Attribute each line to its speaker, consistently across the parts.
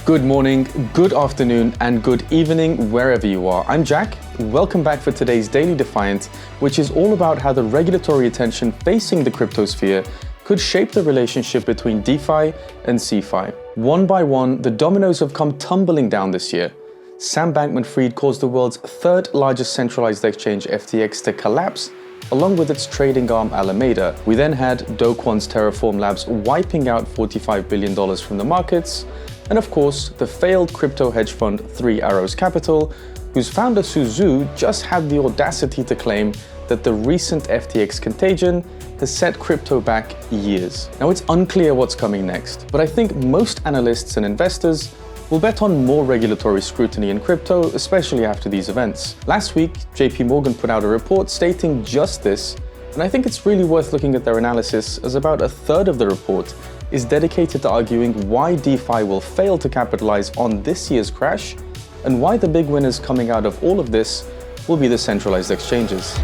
Speaker 1: Good morning, good afternoon, and good evening wherever you are. I'm Jack. Welcome back for today's Daily Defiant, which is all about how the regulatory attention facing the cryptosphere could shape the relationship between DeFi and CeFi. One by one, the dominoes have come tumbling down this year. Sam Bankman-Fried caused the world's third largest centralized exchange, FTX, to collapse, along with its trading arm Alameda. We then had Kwon's Terraform labs wiping out $45 billion from the markets, and of course, the failed crypto hedge fund Three Arrows Capital, whose founder Su Zhu just had the audacity to claim that the recent FTX contagion has set crypto back years. Now, it's unclear what's coming next, but I think most analysts and investors will bet on more regulatory scrutiny in crypto, especially after these events. Last week, JPMorgan put out a report stating just this, and I think it's really worth looking at their analysis, as about a third of the report is dedicated to arguing why DeFi will fail to capitalize on this year's crash, and why the big winners coming out of all of this will be the centralized exchanges.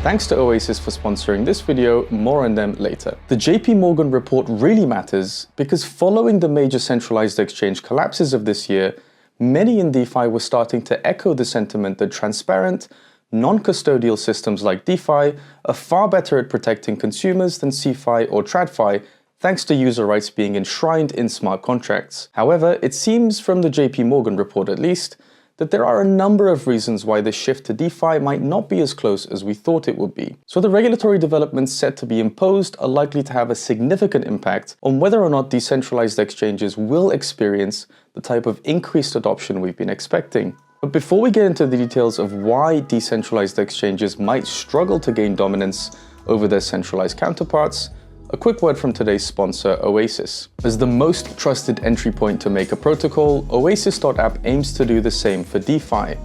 Speaker 1: Thanks to Oasis for sponsoring this video, more on them later. The JPMorgan report really matters because following the major centralized exchange collapses of this year, many in DeFi were starting to echo the sentiment that transparent, non-custodial systems like DeFi are far better at protecting consumers than CeFi or TradFi, thanks to user rights being enshrined in smart contracts. However, it seems from the JPMorgan report at least, that there are a number of reasons why this shift to DeFi might not be as close as we thought it would be. So the regulatory developments set to be imposed are likely to have a significant impact on whether or not decentralized exchanges will experience the type of increased adoption we've been expecting. But before we get into the details of why decentralized exchanges might struggle to gain dominance over their centralized counterparts, a quick word from today's sponsor, Oasis. As the most trusted entry point to make a protocol, Oasis.app aims to do the same for DeFi.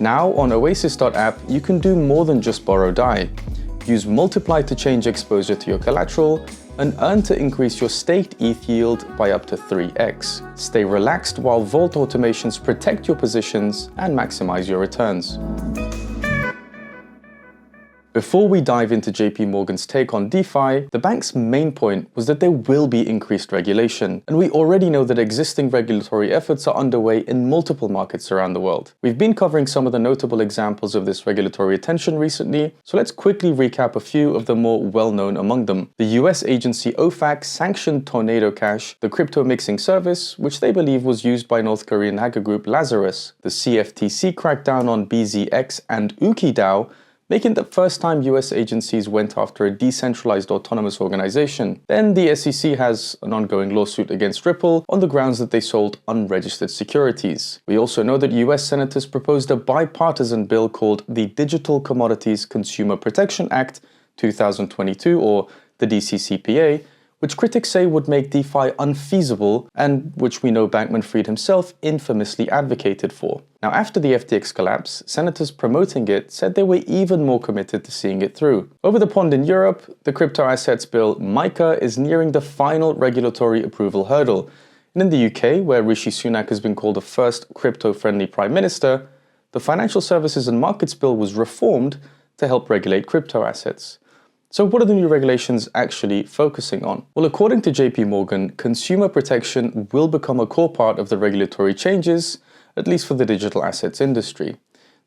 Speaker 1: Now, on Oasis.app, you can do more than just borrow DAI. Use Multiply to change exposure to your collateral, and earn to increase your staked ETH yield by up to 3x. Stay relaxed while Vault automations protect your positions and maximize your returns. Before we dive into JPMorgan's take on DeFi, the bank's main point was that there will be increased regulation, and we already know that existing regulatory efforts are underway in multiple markets around the world. We've been covering some of the notable examples of this regulatory attention recently, so let's quickly recap a few of the more well-known among them. The US agency OFAC sanctioned Tornado Cash, the crypto mixing service, which they believe was used by North Korean hacker group Lazarus. The CFTC cracked down on BZX and UkiDAO, making it the first time US agencies went after a decentralized autonomous organization. Then the SEC has an ongoing lawsuit against Ripple on the grounds that they sold unregistered securities. We also know that US senators proposed a bipartisan bill called the Digital Commodities Consumer Protection Act 2022, or the DCCPA, which critics say would make DeFi unfeasible, and which we know Bankman Fried himself infamously advocated for. Now, after the FTX collapse, senators promoting it said they were even more committed to seeing it through. Over the pond in Europe, the crypto assets bill MiCA is nearing the final regulatory approval hurdle. And in the UK, where Rishi Sunak has been called the first crypto-friendly prime minister, the Financial Services and Markets Bill was reformed to help regulate crypto assets. So what are the new regulations actually focusing on? Well, according to JPMorgan, consumer protection will become a core part of the regulatory changes, at least for the digital assets industry.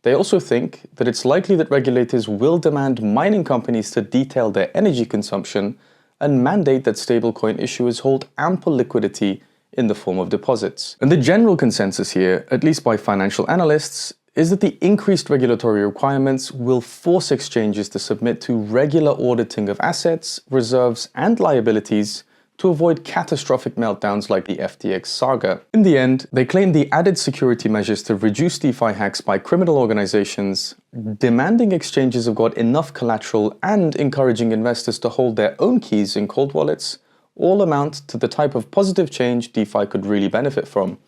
Speaker 1: They also think that it's likely that regulators will demand mining companies to detail their energy consumption and mandate that stablecoin issuers hold ample liquidity in the form of deposits. And the general consensus here, at least by financial analysts, is that the increased regulatory requirements will force exchanges to submit to regular auditing of assets, reserves, and liabilities to avoid catastrophic meltdowns like the FTX saga. In the end, they claim the added security measures to reduce DeFi hacks by criminal organizations, demanding exchanges have got enough collateral, and encouraging investors to hold their own keys in cold wallets all amount to the type of positive change DeFi could really benefit from.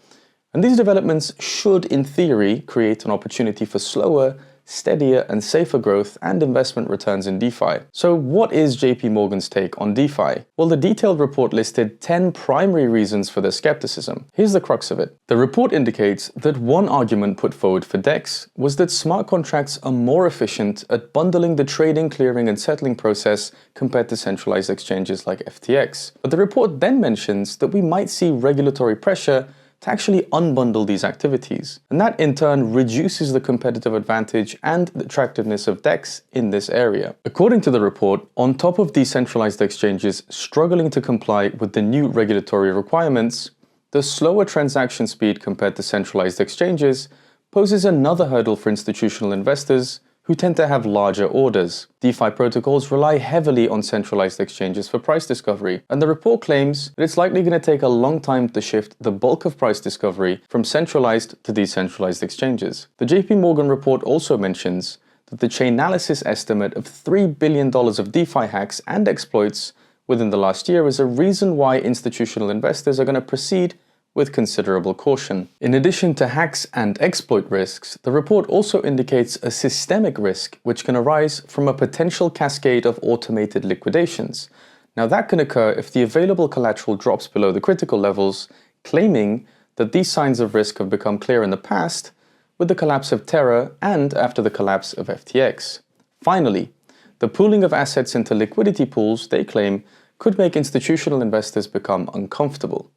Speaker 1: And these developments should, in theory, create an opportunity for slower, steadier and safer growth and investment returns in DeFi. So what is JPMorgan's take on DeFi? Well, the detailed report listed 10 primary reasons for their skepticism. Here's the crux of it. The report indicates that one argument put forward for DEX was that smart contracts are more efficient at bundling the trading, clearing and settling process compared to centralized exchanges like FTX. But the report then mentions that we might see regulatory pressure to actually unbundle these activities. And that in turn reduces the competitive advantage and the attractiveness of DEX in this area. According to the report, on top of decentralized exchanges struggling to comply with the new regulatory requirements, the slower transaction speed compared to centralized exchanges poses another hurdle for institutional investors who tend to have larger orders. DeFi protocols rely heavily on centralized exchanges for price discovery, and the report claims that it's likely going to take a long time to shift the bulk of price discovery from centralized to decentralized exchanges. The JPMorgan report also mentions that the Chainalysis estimate of $3 billion of DeFi hacks and exploits within the last year is a reason why institutional investors are going to proceed with considerable caution. In addition to hacks and exploit risks, the report also indicates a systemic risk which can arise from a potential cascade of automated liquidations. Now that can occur if the available collateral drops below the critical levels, claiming that these signs of risk have become clear in the past with the collapse of Terra and after the collapse of FTX. Finally, the pooling of assets into liquidity pools, they claim, could make institutional investors become uncomfortable.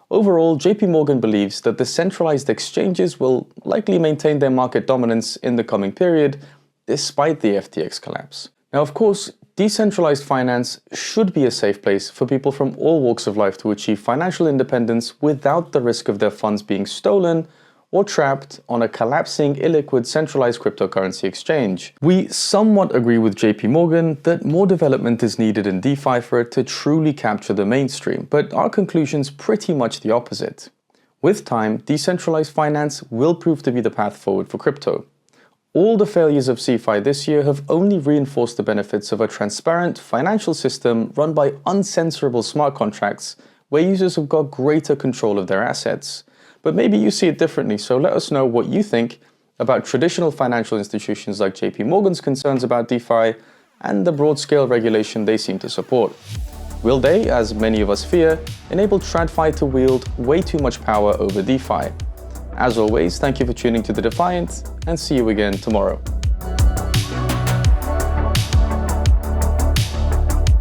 Speaker 1: Overall, JPMorgan believes that the centralized exchanges will likely maintain their market dominance in the coming period, despite the FTX collapse. Now, of course, decentralized finance should be a safe place for people from all walks of life to achieve financial independence without the risk of their funds being stolen or trapped on a collapsing, illiquid, centralized cryptocurrency exchange. We somewhat agree with JPMorgan that more development is needed in DeFi for it to truly capture the mainstream, but our conclusion's pretty much the opposite. With time, decentralized finance will prove to be the path forward for crypto. All the failures of CeFi this year have only reinforced the benefits of a transparent financial system run by uncensorable smart contracts where users have got greater control of their assets. But maybe you see it differently, so let us know what you think about traditional financial institutions like JPMorgan's concerns about DeFi and the broad-scale regulation they seem to support. Will they, as many of us fear, enable TradFi to wield way too much power over DeFi? As always, thank you for tuning to The Defiant, and see you again tomorrow.